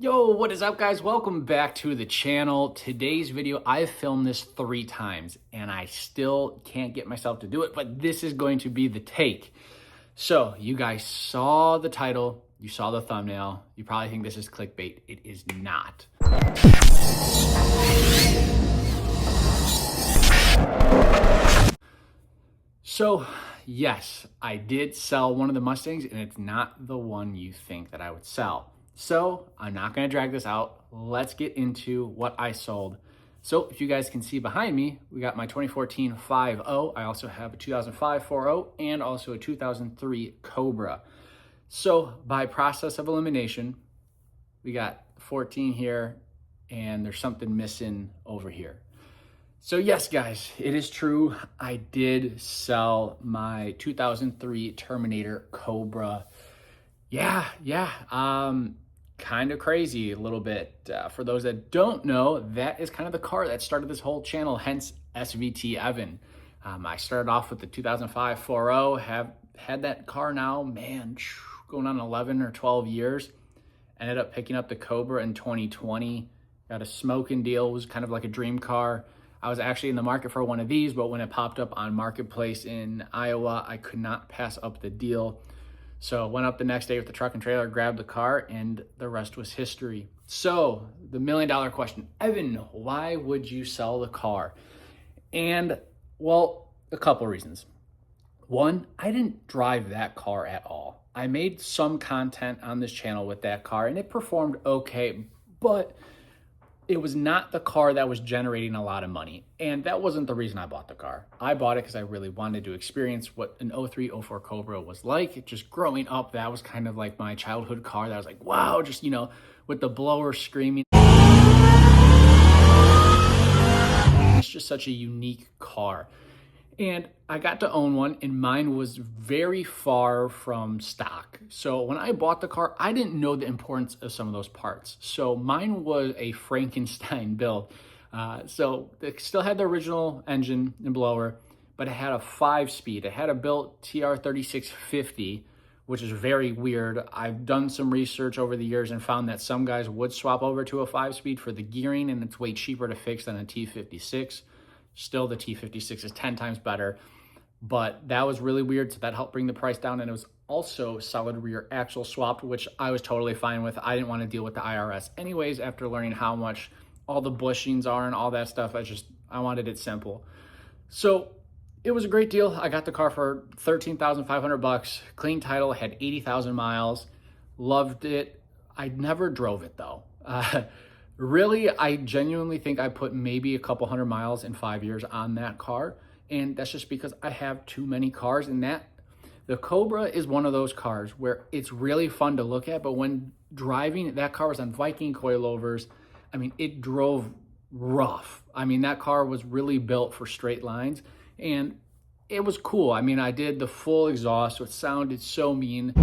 Yo, what is up guys? Welcome back to the channel. Today's video, I've filmed this 3 times and I still can't get myself to do it, but this is going to be the take. So you guys saw the title, you saw the thumbnail, you probably think this is clickbait. It is not. So yes, I did sell one of the Mustangs and it's not the one you think that I would sell. So I'm not gonna drag this out. Let's get into what I sold. So if you guys can see behind me, we got my 2014 5.0. I also have a 2005 4.0 and also a 2003 Cobra. So by process of elimination, we got 14 here and there's something missing over here. So yes, guys, it is true. I did sell my 2003 Terminator Cobra. Yeah. Kind of crazy a little bit. For those that don't know, that is kind of the car that started this whole channel, hence SVT Evan. I started off with the 2005 4.0, have had that car now, man, going on 11 or 12 years. Ended up picking up the Cobra in 2020. Got a smoking deal, it was kind of like a dream car. I was actually in the market for one of these, but when it popped up on Marketplace in Iowa, I could not pass up the deal. So went up the next day with the truck and trailer, grabbed the car, and the rest was history. So the $1 million question, Evan, why would you sell the car? And well, a couple reasons. One, I didn't drive that car at all. I made some content on this channel with that car and it performed okay, but it was not the car that was generating a lot of money. And that wasn't the reason I bought the car. I bought it because I really wanted to experience what an 03, 04 Cobra was like. Just growing up, that was kind of like my childhood car that I was like, wow, just, with the blower screaming. It's just such a unique car. And I got to own one and mine was very far from stock. So when I bought the car, I didn't know the importance of some of those parts. So mine was a Frankenstein build. So it still had the original engine and blower, but it had a 5-speed. It had a built TR3650, which is very weird. I've done some research over the years and found that some guys would swap over to a 5-speed for the gearing and it's way cheaper to fix than a T56. Still, the T56 is 10 times better, but that was really weird, so that helped bring the price down, and it was also solid rear axle swapped, which I was totally fine with. I didn't want to deal with the IRS anyways after learning how much all the bushings are and all that stuff. I wanted it simple. So it was a great deal. I got the car for $13,500, clean title, had 80,000 miles, loved it. I never drove it though. Really, I genuinely think I put maybe a couple hundred miles in 5 years on that car. And that's just because I have too many cars, and the Cobra is one of those cars where it's really fun to look at, but when driving, that car was on Viking coilovers. I mean, it drove rough. I mean, that car was really built for straight lines and it was cool. I mean, I did the full exhaust, so it sounded so mean.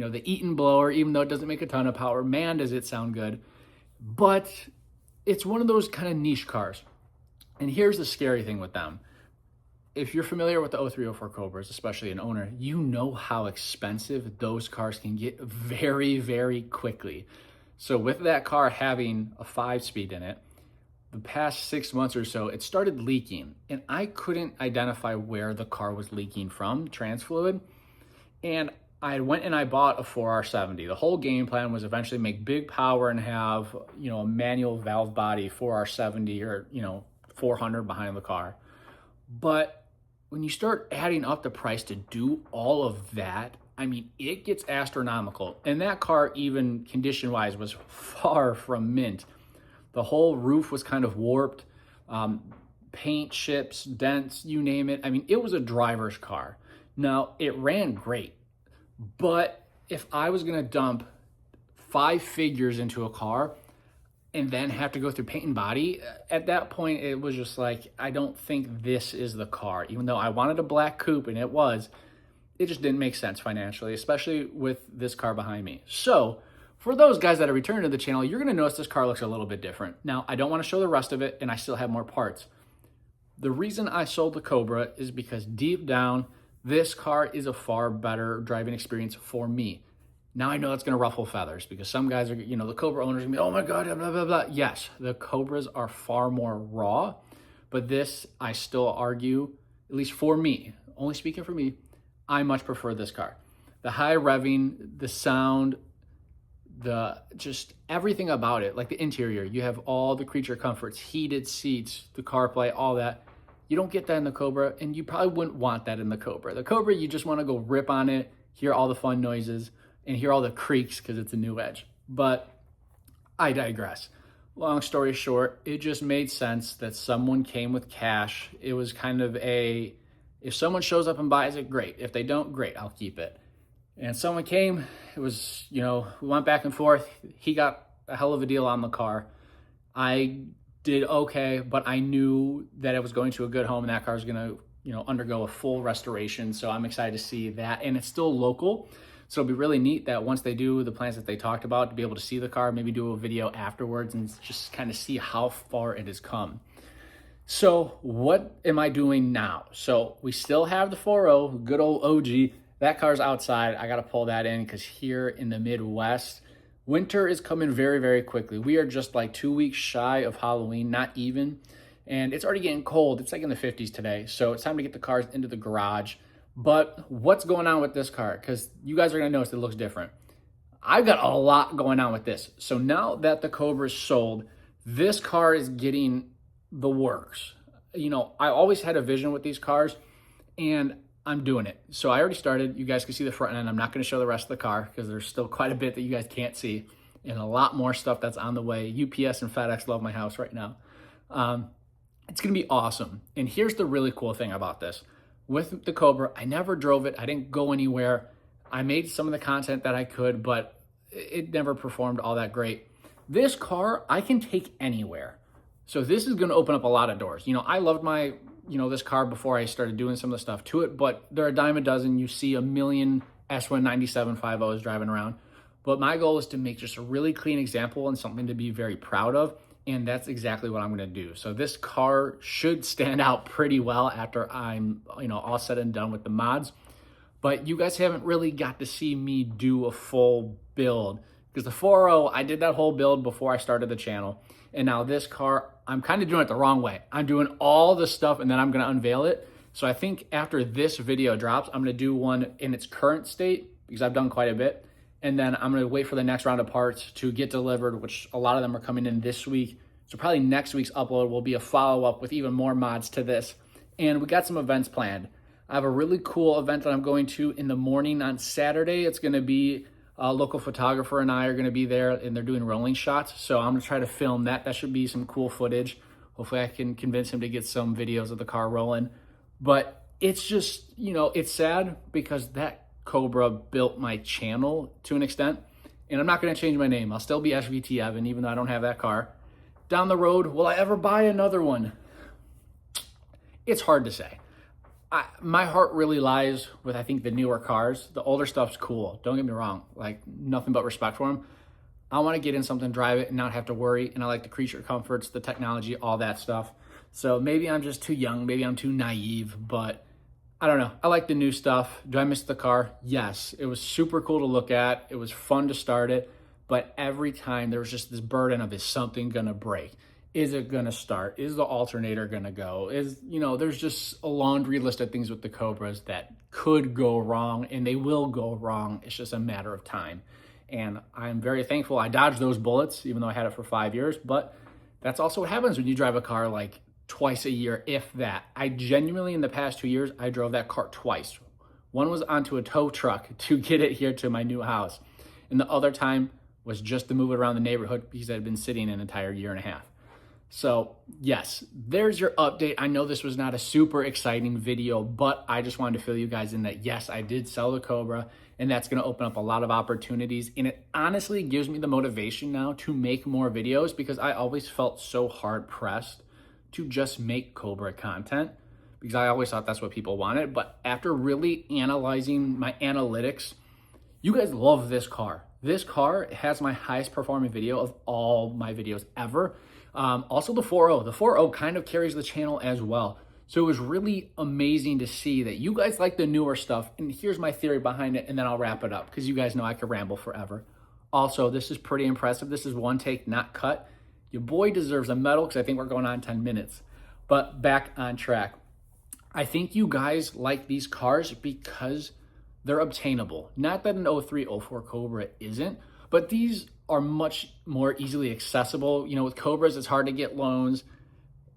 The Eaton blower, even though it doesn't make a ton of power, man, does it sound good. But it's one of those kind of niche cars. And here's the scary thing with them. If you're familiar with the 03, 04 Cobras, especially an owner, you know how expensive those cars can get very, very quickly. So with that car having a 5-speed in it, the past 6 months or so, it started leaking. And I couldn't identify where the car was leaking from, trans fluid. And I went and I bought a 4R70. The whole game plan was eventually make big power and have, a manual valve body 4R70 or, 400 behind the car. But when you start adding up the price to do all of that, I mean, it gets astronomical. And that car, even condition-wise, was far from mint. The whole roof was kind of warped, paint chips, dents, you name it. I mean, it was a driver's car. Now, it ran great. But if I was going to dump 5 figures into a car and then have to go through paint and body, at that point, it was just like, I don't think this is the car. Even though I wanted a black coupe, and it just didn't make sense financially, especially with this car behind me. So For those guys that are returning to the channel, you're gonna notice this car looks a little bit different. Now, I don't wanna show the rest of it, and I still have more parts. The reason I sold the Cobra is because deep down, this car is a far better driving experience for me. Now I know that's gonna ruffle feathers because some guys are, the Cobra owners are gonna be, oh my God, blah, blah, blah. Yes, the Cobras are far more raw, but this, I still argue, at least for me, only speaking for me, I much prefer this car. The high revving, the sound, just everything about it, like the interior, you have all the creature comforts, heated seats, the CarPlay, all that. You don't get that in the Cobra, and you probably wouldn't want that in the Cobra. The Cobra, you just want to go rip on it, hear all the fun noises, and hear all the creaks because it's a new edge. But I digress. Long story short, it just made sense that someone came with cash. It was kind of if someone shows up and buys it, great. If they don't, great, I'll keep it. And someone came, it was, we went back and forth. He got a hell of a deal on the car. I did okay, but I knew that it was going to a good home and that car was gonna, undergo a full restoration. So I'm excited to see that. And it's still local. So it'll be really neat that once they do the plans that they talked about, to be able to see the car, maybe do a video afterwards and just kind of see how far it has come. So what am I doing now? So we still have the 4.0, good old OG. That car's outside. I got to pull that in because here in the Midwest, winter is coming very, very quickly. We are just like 2 weeks shy of Halloween, not even. And it's already getting cold. It's like in the 50s today. So it's time to get the cars into the garage. But what's going on with this car? Because you guys are going to notice it looks different. I've got a lot going on with this. So now that the Cobra is sold, this car is getting the works. I always had a vision with these cars, and I'm doing it. So I already started. You guys can see the front end. I'm not going to show the rest of the car because there's still quite a bit that you guys can't see and a lot more stuff that's on the way. UPS and FedEx love my house right now. It's going to be awesome. And here's the really cool thing about this. With the Cobra, I never drove it. I didn't go anywhere. I made some of the content that I could, but it never performed all that great. This car, I can take anywhere. So this is going to open up a lot of doors. I loved my, this car before I started doing some of the stuff to it, but there are a dime a dozen. You see a million S197.50s driving around. But my goal is to make just a really clean example and something to be very proud of. And that's exactly what I'm going to do. So this car should stand out pretty well after I'm, all said and done with the mods. But you guys haven't really got to see me do a full build because the 4.0, I did that whole build before I started the channel. And now this car, I'm kind of doing it the wrong way. I'm doing all the stuff and then I'm going to unveil it. So I think after this video drops, I'm going to do one in its current state because I've done quite a bit. And then I'm going to wait for the next round of parts to get delivered, which a lot of them are coming in this week. So probably next week's upload will be a follow-up with even more mods to this. And we got some events planned. I have a really cool event that I'm going to in the morning on Saturday. It's going to be a local photographer and I are going to be there, and they're doing rolling shots. So I'm going to try to film that. That should be some cool footage. Hopefully I can convince him to get some videos of the car rolling. But it's just, it's sad because that Cobra built my channel to an extent. And I'm not going to change my name. I'll still be SVT Evan, even though I don't have that car. Down the road, will I ever buy another one? It's hard to say. My heart really lies with, I think, the newer cars. The older stuff's cool. Don't get me wrong. Like, nothing but respect for them. I want to get in something, drive it, and not have to worry. And I like the creature comforts, the technology, all that stuff. So maybe I'm just too young. Maybe I'm too naive. But I don't know. I like the new stuff. Do I miss the car? Yes. It was super cool to look at. It was fun to start it. But every time there was just this burden of, is something going to break? Is it going to start? Is the alternator going to go? There's just a laundry list of things with the Cobras that could go wrong, and they will go wrong. It's just a matter of time. And I'm very thankful I dodged those bullets, even though I had it for 5 years. But that's also what happens when you drive a car like twice a year, if that. I genuinely, in the past 2 years, I drove that car twice. One was onto a tow truck to get it here to my new house. And the other time was just to move it around the neighborhood because it had been sitting an entire year and a half. So yes, there's your update. I know this was not a super exciting video, but I just wanted to fill you guys in that yes, I did sell the Cobra, and that's going to open up a lot of opportunities. And it honestly gives me the motivation now to make more videos because I always felt so hard pressed to just make Cobra content because I always thought that's what people wanted. But after really analyzing my analytics, you guys love this car. This car has my highest performing video of all my videos ever. Also the 4.0. The 4.0 kind of carries the channel as well. So it was really amazing to see that you guys like the newer stuff. And here's my theory behind it, and then I'll wrap it up because you guys know I could ramble forever. Also, this is pretty impressive. This is one take, not cut. Your boy deserves a medal because I think we're going on 10 minutes. But back on track. I think you guys like these cars because they're obtainable. Not that an 03, 04 Cobra isn't, but these are much more easily accessible. You know, with Cobras, it's hard to get loans,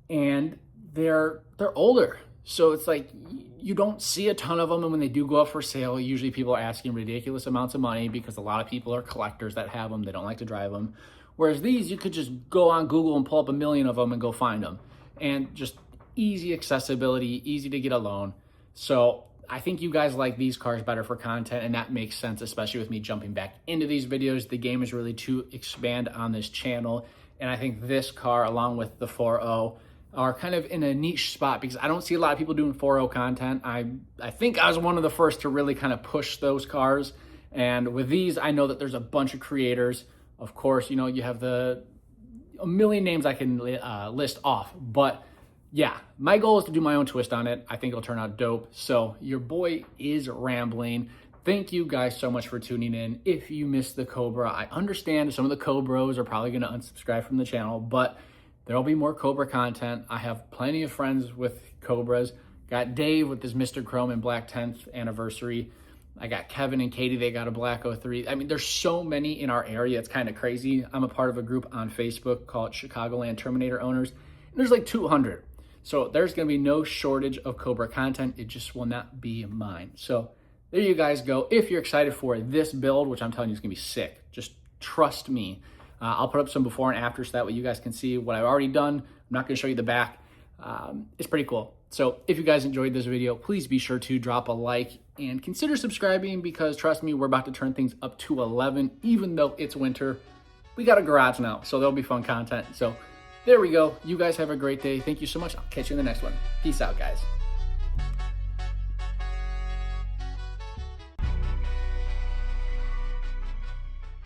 and they're older. So it's like you don't see a ton of them, and when they do go up for sale, usually people are asking ridiculous amounts of money because a lot of people are collectors that have them. They don't like to drive them. Whereas these, you could just go on Google and pull up a million of them and go find them. And just easy accessibility, easy to get a loan. So I think you guys like these cars better for content, and that makes sense, especially with me jumping back into these videos. The game is really to expand on this channel, and I think this car, along with the 4.0, are kind of in a niche spot because I don't see a lot of people doing 4.0 content. I think I was one of the first to really kind of push those cars, and with these, I know that there's a bunch of creators. Of course, you know, you have a million names I can list off, but yeah, my goal is to do my own twist on it. I think it'll turn out dope. So your boy is rambling. Thank you guys so much for tuning in. If you missed the Cobra, I understand some of the Cobros are probably going to unsubscribe from the channel, but there'll be more Cobra content. I have plenty of friends with Cobras. Got Dave with his Mr. Chrome and Black 10th anniversary. I got Kevin and Katie, they got a Black 03. I mean, there's so many in our area. It's kind of crazy. I'm a part of a group on Facebook called Chicagoland Terminator Owners. And there's like 200. So there's going to be no shortage of Cobra content. It just will not be mine. So there you guys go. If you're excited for this build, which I'm telling you is going to be sick, just trust me. I'll put up some before and after so that way you guys can see what I've already done. I'm not going to show you the back. It's pretty cool. So if you guys enjoyed this video, please be sure to drop a like and consider subscribing because trust me, we're about to turn things up to 11. Even though it's winter, we got a garage now, so there'll be fun content. So there we go. You guys have a great day. Thank you so much. I'll catch you in the next one. Peace out, guys.